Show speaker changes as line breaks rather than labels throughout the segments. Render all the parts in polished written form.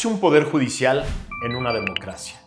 hace un poder judicial en una democracia?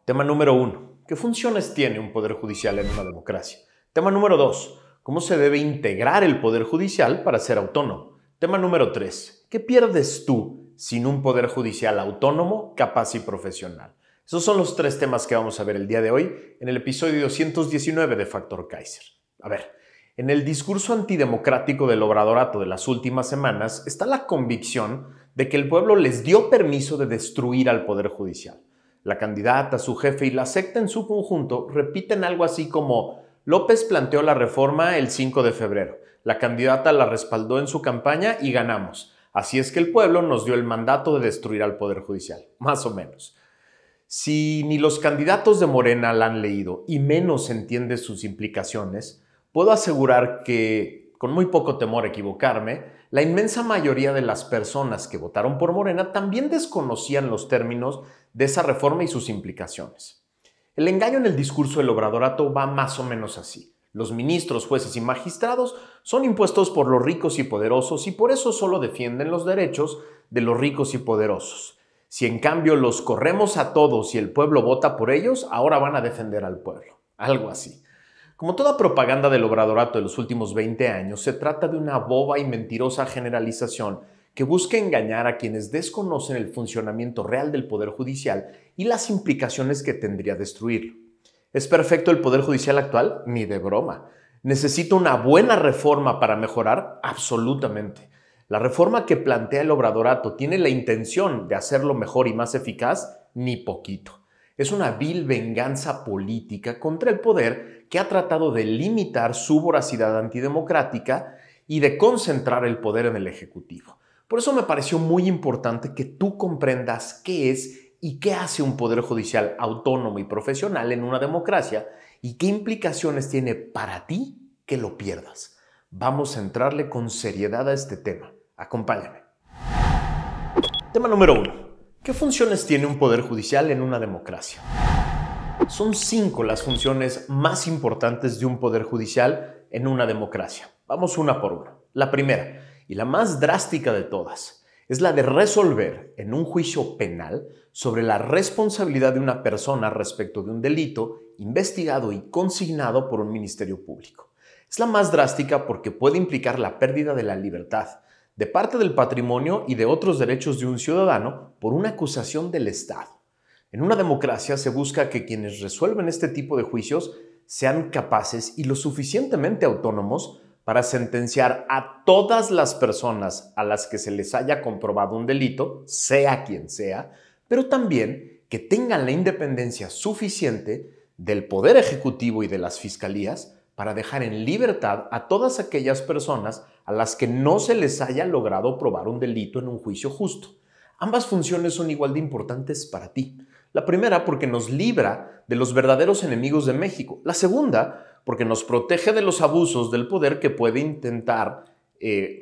Tema número 1. ¿Qué funciones tiene un poder judicial en una democracia? Tema número 2. ¿Cómo se debe integrar el poder judicial para ser autónomo? Tema número 3. ¿Qué pierdes tú sin un poder judicial autónomo, capaz y profesional? Esos son los 3 temas que vamos a ver el día de hoy en el episodio 219 de Factor Kaiser. A ver, en el discurso antidemocrático del obradorato de las últimas semanas está la convicción de que el pueblo les dio permiso de destruir al poder judicial. La candidata, su jefe y la secta en su conjunto repiten algo así como: López planteó la reforma el 5 de febrero, la candidata la respaldó en su campaña y ganamos. Así es que el pueblo nos dio el mandato de destruir al poder judicial, más o menos. Si ni los candidatos de Morena la han leído y menos entiende sus implicaciones, puedo asegurar que, con muy poco temor a equivocarme, la inmensa mayoría de las personas que votaron por Morena también desconocían los términos de esa reforma y sus implicaciones. El engaño en el discurso del obradorato va más o menos así. Los ministros, jueces y magistrados son impuestos por los ricos y poderosos y por eso solo defienden los derechos de los ricos y poderosos. Si en cambio los corremos a todos y el pueblo vota por ellos, ahora van a defender al pueblo. Algo así. Como toda propaganda del obradorato de los últimos 20 años, se trata de una boba y mentirosa generalización que busca engañar a quienes desconocen el funcionamiento real del Poder Judicial y las implicaciones que tendría destruirlo. ¿Es perfecto el Poder Judicial actual? Ni de broma. ¿Necesita una buena reforma para mejorar? Absolutamente. ¿La reforma que plantea el obradorato tiene la intención de hacerlo mejor y más eficaz? Ni poquito. Es una vil venganza política contra el poder que ha tratado de limitar su voracidad antidemocrática y de concentrar el poder en el Ejecutivo. Por eso me pareció muy importante que tú comprendas qué es y qué hace un poder judicial autónomo y profesional en una democracia y qué implicaciones tiene para ti que lo pierdas. Vamos a entrarle con seriedad a este tema. Acompáñame. Tema número 1. ¿Qué funciones tiene un poder judicial en una democracia? Son 5 las funciones más importantes de un poder judicial en una democracia. Vamos una por una. La primera, y la más drástica de todas, es la de resolver en un juicio penal sobre la responsabilidad de una persona respecto de un delito investigado y consignado por un ministerio público. Es la más drástica porque puede implicar la pérdida de la libertad, de parte del patrimonio y de otros derechos de un ciudadano por una acusación del Estado. En una democracia se busca que quienes resuelven este tipo de juicios sean capaces y lo suficientemente autónomos para sentenciar a todas las personas a las que se les haya comprobado un delito, sea quien sea, pero también que tengan la independencia suficiente del Poder Ejecutivo y de las fiscalías para dejar en libertad a todas aquellas personas a las que no se les haya logrado probar un delito en un juicio justo. Ambas funciones son igual de importantes para ti. La primera porque nos libra de los verdaderos enemigos de México. La segunda porque nos protege de los abusos del poder que puede intentar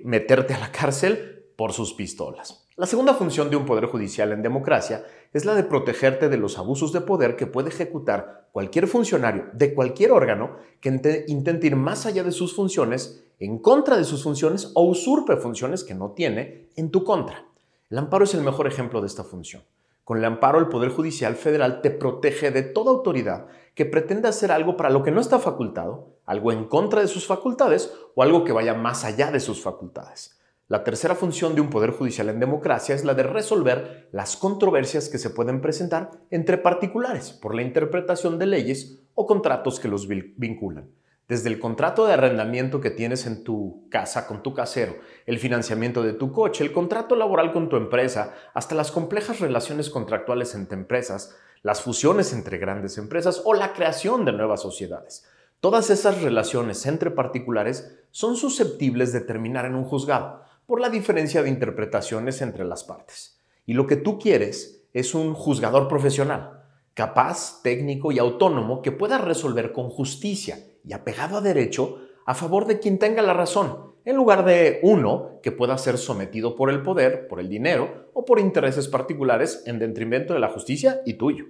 meterte a la cárcel por sus pistolas. La segunda función de un poder judicial en democracia es la de protegerte de los abusos de poder que puede ejecutar cualquier funcionario de cualquier órgano que intente ir más allá de sus funciones, en contra de sus funciones o usurpe funciones que no tiene en tu contra. El amparo es el mejor ejemplo de esta función. Con el amparo, el Poder Judicial Federal te protege de toda autoridad que pretenda hacer algo para lo que no está facultado, algo en contra de sus facultades o algo que vaya más allá de sus facultades. La tercera función de un poder judicial en democracia es la de resolver las controversias que se pueden presentar entre particulares por la interpretación de leyes o contratos que los vinculan. Desde el contrato de arrendamiento que tienes en tu casa con tu casero, el financiamiento de tu coche, el contrato laboral con tu empresa, hasta las complejas relaciones contractuales entre empresas, las fusiones entre grandes empresas o la creación de nuevas sociedades. Todas esas relaciones entre particulares son susceptibles de terminar en un juzgado por la diferencia de interpretaciones entre las partes. Y lo que tú quieres es un juzgador profesional, capaz, técnico y autónomo que pueda resolver con justicia y apegado a derecho a favor de quien tenga la razón, en lugar de uno que pueda ser sometido por el poder, por el dinero o por intereses particulares en detrimento de la justicia y tuyo.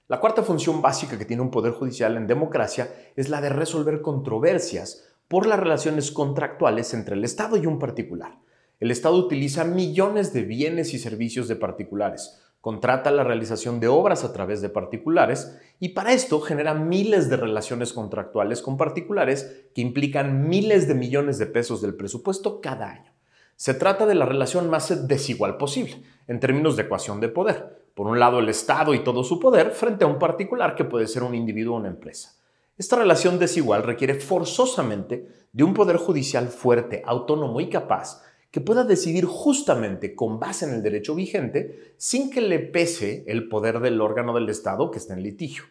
La cuarta función básica que tiene un poder judicial en democracia es la de resolver controversias por las relaciones contractuales entre el Estado y un particular. El Estado utiliza millones de bienes y servicios de particulares, contrata la realización de obras a través de particulares y para esto genera miles de relaciones contractuales con particulares que implican miles de millones de pesos del presupuesto cada año. Se trata de la relación más desigual posible, en términos de ecuación de poder. Por un lado, el Estado y todo su poder frente a un particular que puede ser un individuo o una empresa. Esta relación desigual requiere forzosamente de un poder judicial fuerte, autónomo y capaz que pueda decidir justamente con base en el derecho vigente sin que le pese el poder del órgano del Estado que está en litigio.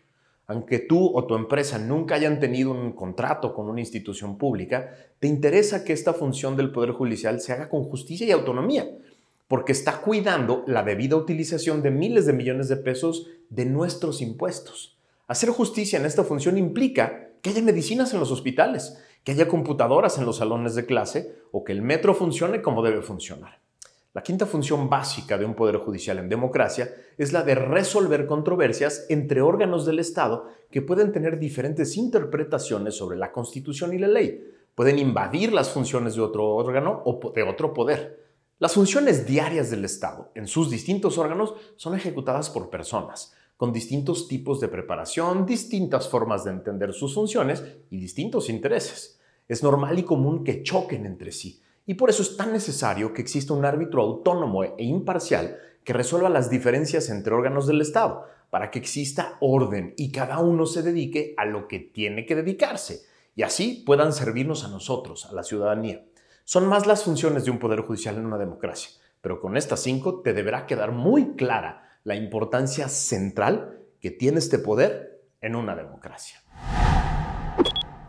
Aunque tú o tu empresa nunca hayan tenido un contrato con una institución pública, te interesa que esta función del Poder Judicial se haga con justicia y autonomía, porque está cuidando la debida utilización de miles de millones de pesos de nuestros impuestos. Hacer justicia en esta función implica que haya medicinas en los hospitales, que haya computadoras en los salones de clase o que el metro funcione como debe funcionar. La quinta función básica de un poder judicial en democracia es la de resolver controversias entre órganos del Estado que pueden tener diferentes interpretaciones sobre la Constitución y la ley. Pueden invadir las funciones de otro órgano o de otro poder. Las funciones diarias del Estado en sus distintos órganos son ejecutadas por personas, con distintos tipos de preparación, distintas formas de entender sus funciones y distintos intereses. Es normal y común que choquen entre sí, y por eso es tan necesario que exista un árbitro autónomo e imparcial que resuelva las diferencias entre órganos del Estado, para que exista orden y cada uno se dedique a lo que tiene que dedicarse, y así puedan servirnos a nosotros, a la ciudadanía. Son más las funciones de un poder judicial en una democracia, pero con estas 5 te deberá quedar muy clara la importancia central que tiene este poder en una democracia.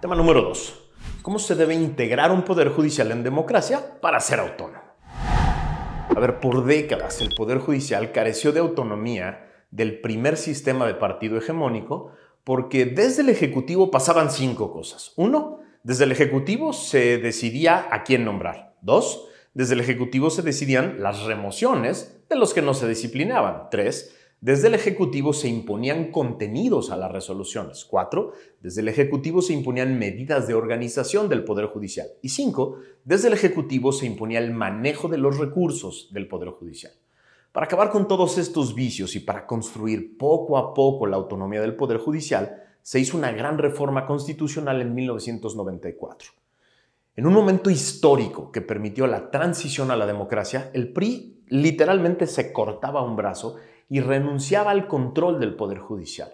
Tema número 2. ¿Cómo se debe integrar un poder judicial en democracia para ser autónomo? A ver, por décadas el poder judicial careció de autonomía del primer sistema de partido hegemónico porque desde el Ejecutivo pasaban 5 cosas. 1. Desde el Ejecutivo se decidía a quién nombrar. 2. Desde el Ejecutivo se decidían las remociones de los que no se disciplinaban. 3. Desde el Ejecutivo se imponían contenidos a las resoluciones. 4. Desde el Ejecutivo se imponían medidas de organización del Poder Judicial. Y 5. Desde el Ejecutivo se imponía el manejo de los recursos del Poder Judicial. Para acabar con todos estos vicios y para construir poco a poco la autonomía del Poder Judicial, se hizo una gran reforma constitucional en 1994. En un momento histórico que permitió la transición a la democracia, el PRI literalmente se cortaba un brazo y renunciaba al control del Poder Judicial.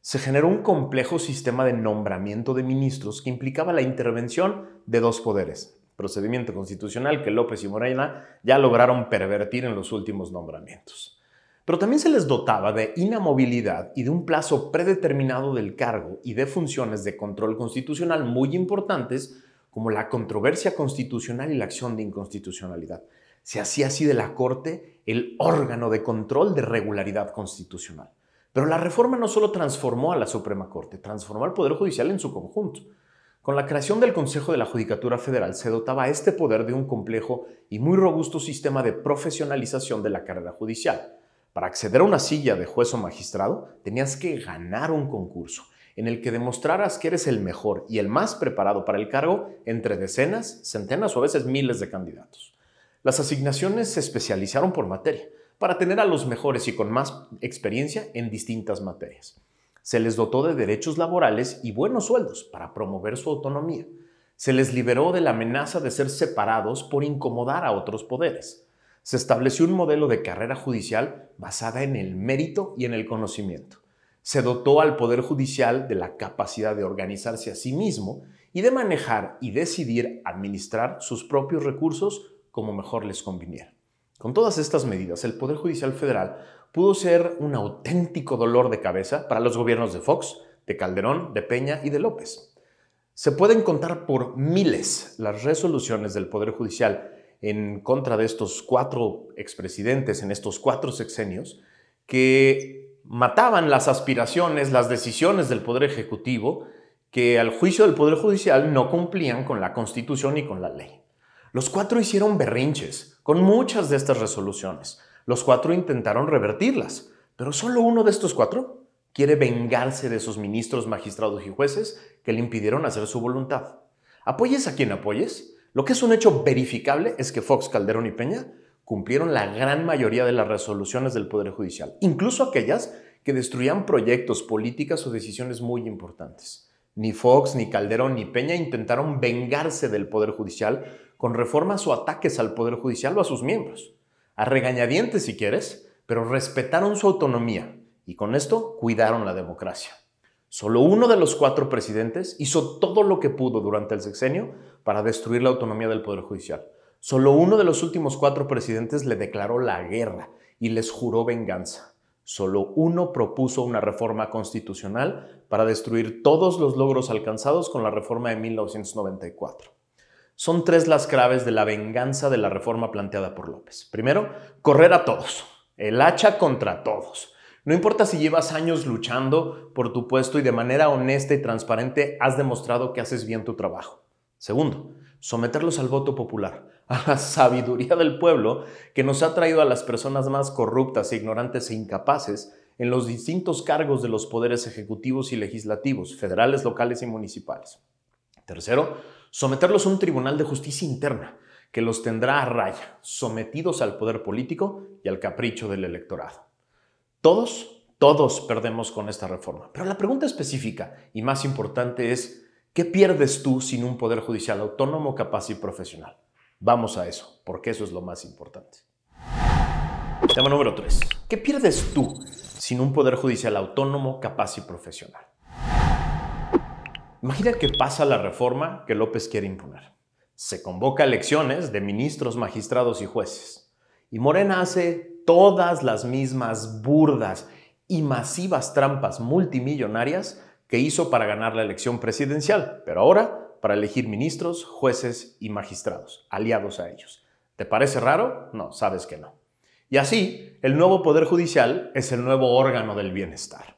Se generó un complejo sistema de nombramiento de ministros que implicaba la intervención de 2 poderes, procedimiento constitucional que López y Morena ya lograron pervertir en los últimos nombramientos. Pero también se les dotaba de inamovilidad y de un plazo predeterminado del cargo y de funciones de control constitucional muy importantes como la controversia constitucional y la acción de inconstitucionalidad. Se hacía así de la Corte el órgano de control de regularidad constitucional. Pero la reforma no solo transformó a la Suprema Corte, transformó al Poder Judicial en su conjunto. Con la creación del Consejo de la Judicatura Federal se dotaba a este poder de un complejo y muy robusto sistema de profesionalización de la carrera judicial. Para acceder a una silla de juez o magistrado, tenías que ganar un concurso en el que demostraras que eres el mejor y el más preparado para el cargo entre decenas, centenas o a veces miles de candidatos. Las asignaciones se especializaron por materia, para tener a los mejores y con más experiencia en distintas materias. Se les dotó de derechos laborales y buenos sueldos para promover su autonomía. Se les liberó de la amenaza de ser separados por incomodar a otros poderes. Se estableció un modelo de carrera judicial basada en el mérito y en el conocimiento. Se dotó al Poder Judicial de la capacidad de organizarse a sí mismo y de manejar y decidir administrar sus propios recursos como mejor les conviniera. Con todas estas medidas, el Poder Judicial Federal pudo ser un auténtico dolor de cabeza para los gobiernos de Fox, de Calderón, de Peña y de López. Se pueden contar por miles las resoluciones del Poder Judicial en contra de estos 4 expresidentes en estos 4 sexenios que mataban las aspiraciones, las decisiones del Poder Ejecutivo que al juicio del Poder Judicial no cumplían con la Constitución y con la ley. Los 4 hicieron berrinches con muchas de estas resoluciones. Los 4 intentaron revertirlas, pero solo uno de estos 4 quiere vengarse de esos ministros, magistrados y jueces que le impidieron hacer su voluntad. Apoyes a quien apoyes, lo que es un hecho verificable es que Fox, Calderón y Peña cumplieron la gran mayoría de las resoluciones del Poder Judicial, incluso aquellas que destruían proyectos, políticas o decisiones muy importantes. Ni Fox, ni Calderón, ni Peña intentaron vengarse del Poder Judicial con reformas o ataques al Poder Judicial o a sus miembros. A regañadientes si quieres, pero respetaron su autonomía y con esto cuidaron la democracia. Solo uno de los 4 presidentes hizo todo lo que pudo durante el sexenio para destruir la autonomía del Poder Judicial. Solo uno de los últimos 4 presidentes le declaró la guerra y les juró venganza. Solo uno propuso una reforma constitucional para destruir todos los logros alcanzados con la reforma de 1994. Son 3 las claves de la venganza de la reforma planteada por López. Primero, correr a todos. El hacha contra todos. No importa si llevas años luchando por tu puesto y de manera honesta y transparente has demostrado que haces bien tu trabajo. Segundo, someterlos al voto popular, a la sabiduría del pueblo que nos ha traído a las personas más corruptas, ignorantes e incapaces en los distintos cargos de los poderes ejecutivos y legislativos, federales, locales y municipales. Tercero, someterlos a un tribunal de justicia interna que los tendrá a raya, sometidos al poder político y al capricho del electorado. Todos perdemos con esta reforma. Pero la pregunta específica y más importante es, ¿qué pierdes tú sin un poder judicial autónomo, capaz y profesional? Vamos a eso, porque eso es lo más importante. Tema número 3. ¿Qué pierdes tú sin un poder judicial autónomo, capaz y profesional? Imagina que pasa la reforma que López quiere imponer. Se convoca elecciones de ministros, magistrados y jueces. Y Morena hace todas las mismas burdas y masivas trampas multimillonarias que hizo para ganar la elección presidencial, pero ahora para elegir ministros, jueces y magistrados, aliados a ellos. ¿Te parece raro? No, sabes que no. Y así, el nuevo Poder Judicial es el nuevo órgano del bienestar.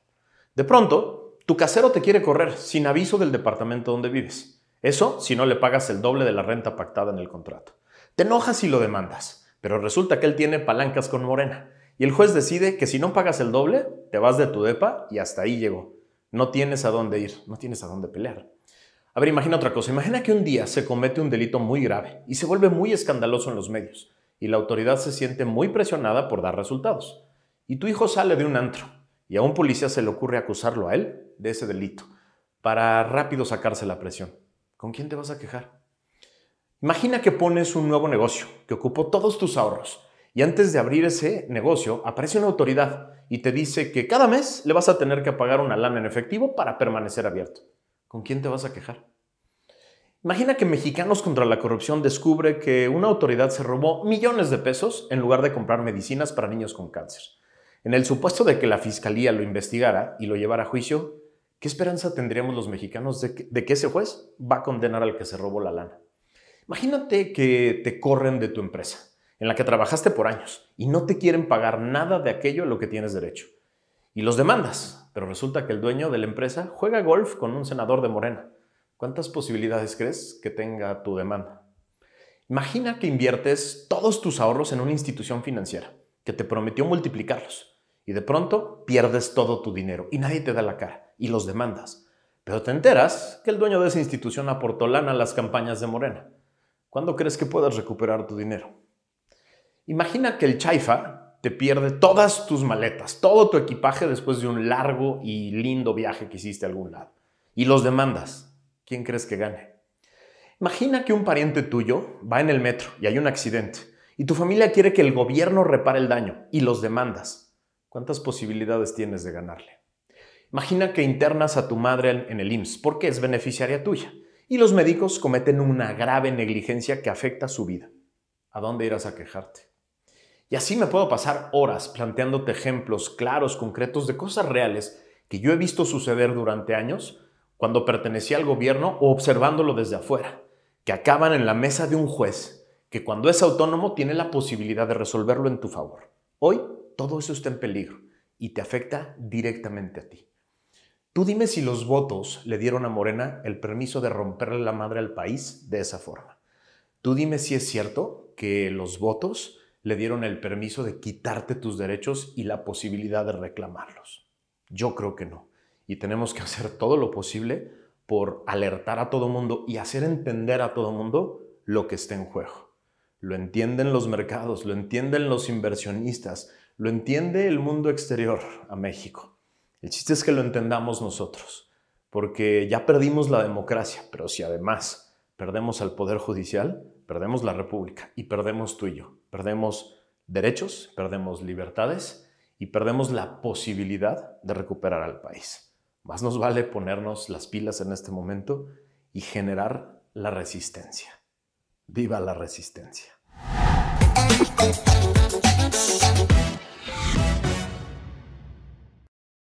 De pronto, tu casero te quiere correr sin aviso del departamento donde vives. Eso si no le pagas el doble de la renta pactada en el contrato. Te enojas y lo demandas. Pero resulta que él tiene palancas con Morena y el juez decide que si no pagas el doble, te vas de tu depa y hasta ahí llegó. No tienes a dónde ir, no tienes a dónde pelear. A ver, imagina otra cosa. Imagina que un día se comete un delito muy grave y se vuelve muy escandaloso en los medios y la autoridad se siente muy presionada por dar resultados. Y tu hijo sale de un antro y a un policía se le ocurre acusarlo a él de ese delito para rápido sacarse la presión. ¿Con quién te vas a quejar? Imagina que pones un nuevo negocio que ocupó todos tus ahorros y antes de abrir ese negocio aparece una autoridad y te dice que cada mes le vas a tener que pagar una lana en efectivo para permanecer abierto. ¿Con quién te vas a quejar? Imagina que Mexicanos contra la Corrupción descubre que una autoridad se robó millones de pesos en lugar de comprar medicinas para niños con cáncer. En el supuesto de que la fiscalía lo investigara y lo llevara a juicio, ¿qué esperanza tendríamos los mexicanos de que ese juez va a condenar al que se robó la lana? Imagínate que te corren de tu empresa, en la que trabajaste por años, y no te quieren pagar nada de aquello a lo que tienes derecho. Y los demandas, pero resulta que el dueño de la empresa juega golf con un senador de Morena. ¿Cuántas posibilidades crees que tenga tu demanda? Imagina que inviertes todos tus ahorros en una institución financiera que te prometió multiplicarlos, y de pronto pierdes todo tu dinero y nadie te da la cara, y los demandas. Pero te enteras que el dueño de esa institución aportó lana a las campañas de Morena. ¿Cuándo crees que puedas recuperar tu dinero? Imagina que el Chaifa te pierde todas tus maletas, todo tu equipaje después de un largo y lindo viaje que hiciste a algún lado. Y los demandas. ¿Quién crees que gane? Imagina que un pariente tuyo va en el metro y hay un accidente y tu familia quiere que el gobierno repare el daño y los demandas. ¿Cuántas posibilidades tienes de ganarle? Imagina que internas a tu madre en el IMSS porque es beneficiaria tuya y los médicos cometen una grave negligencia que afecta su vida. ¿A dónde irás a quejarte? Y así me puedo pasar horas planteándote ejemplos claros, concretos de cosas reales que yo he visto suceder durante años cuando pertenecía al gobierno o observándolo desde afuera, que acaban en la mesa de un juez que cuando es autónomo tiene la posibilidad de resolverlo en tu favor. Hoy todo eso está en peligro y te afecta directamente a ti. Tú dime si los votos le dieron a Morena el permiso de romperle la madre al país de esa forma. Tú dime si es cierto que los votos le dieron el permiso de quitarte tus derechos y la posibilidad de reclamarlos. Yo creo que no. Y tenemos que hacer todo lo posible por alertar a todo mundo y hacer entender a todo mundo lo que está en juego. lo entienden los mercados, lo entienden los inversionistas, lo entiende el mundo exterior a México. El chiste es que lo entendamos nosotros, porque ya perdimos la democracia, pero si además perdemos al Poder Judicial, perdemos la República y perdemos tú y yo. Perdemos derechos, perdemos libertades y perdemos la posibilidad de recuperar al país. Más nos vale ponernos las pilas en este momento y generar la resistencia. ¡Viva la resistencia!